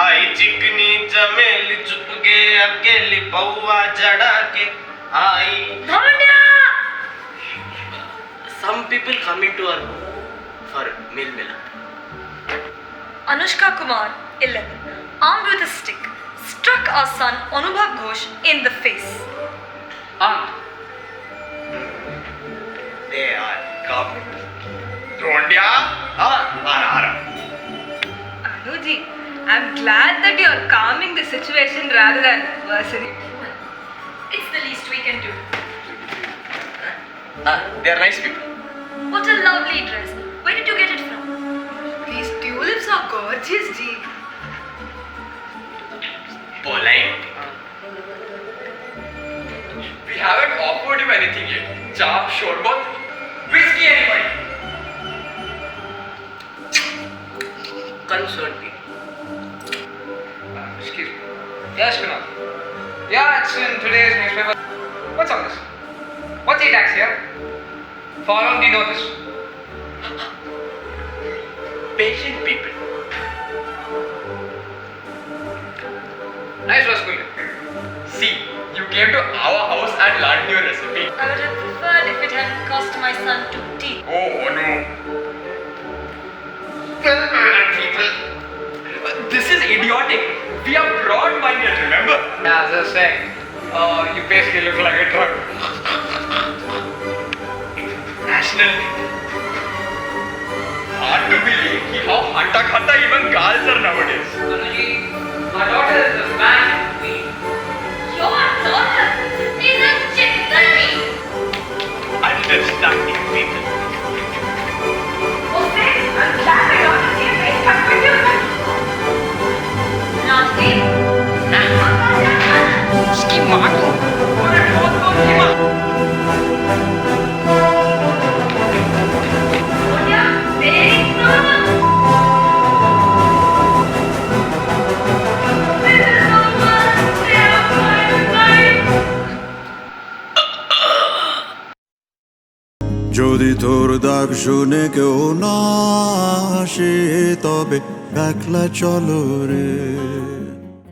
आई चिकनी चमेली चुप के अकेली बउआ जड़ा के आई. Some people coming to our home for meal milad. Anushka Kumar, 11, armed with a stick, struck our son Anubhav Ghosh in the face. Aunt, They are coming. Dhondya, Ara. Anuji, I'm glad that you're calming the situation rather than worsening. It's the least we can do. They are nice people. What a lovely dress. Where did you get it from? These tulips are gorgeous, Ji. Polite. we haven't offered him anything yet. Cha, shorbat, whiskey, anybody? Concerned people. Excuse me. Yes, Kunal. Yeah, it's in today's newspaper. What's all this? What's the tax here? For how long do you know this? Patient people. Nice rasgulla. See, you came to our house and learned your recipe. I would have preferred if it hadn't cost my son 2 teeth. Oh no. People. This is idiotic. We are broad-minded, remember? Yeah, as I was saying, you basically look like a drug. National. Hard to believe how hanta-khanta even girls are nowadays. Anuji, my daughter is a fan queen. Your daughter is a chickadee. Understanding people. Okay, I'm glad my daughter is here. I'm with you. Nasty. उसकी माँ को पूरे बहुत की माँ. Sonia, very slow. This is the worst day of my life. যদি তোর ডাক শুনে কেউ না আসে তবে একলা চলো রে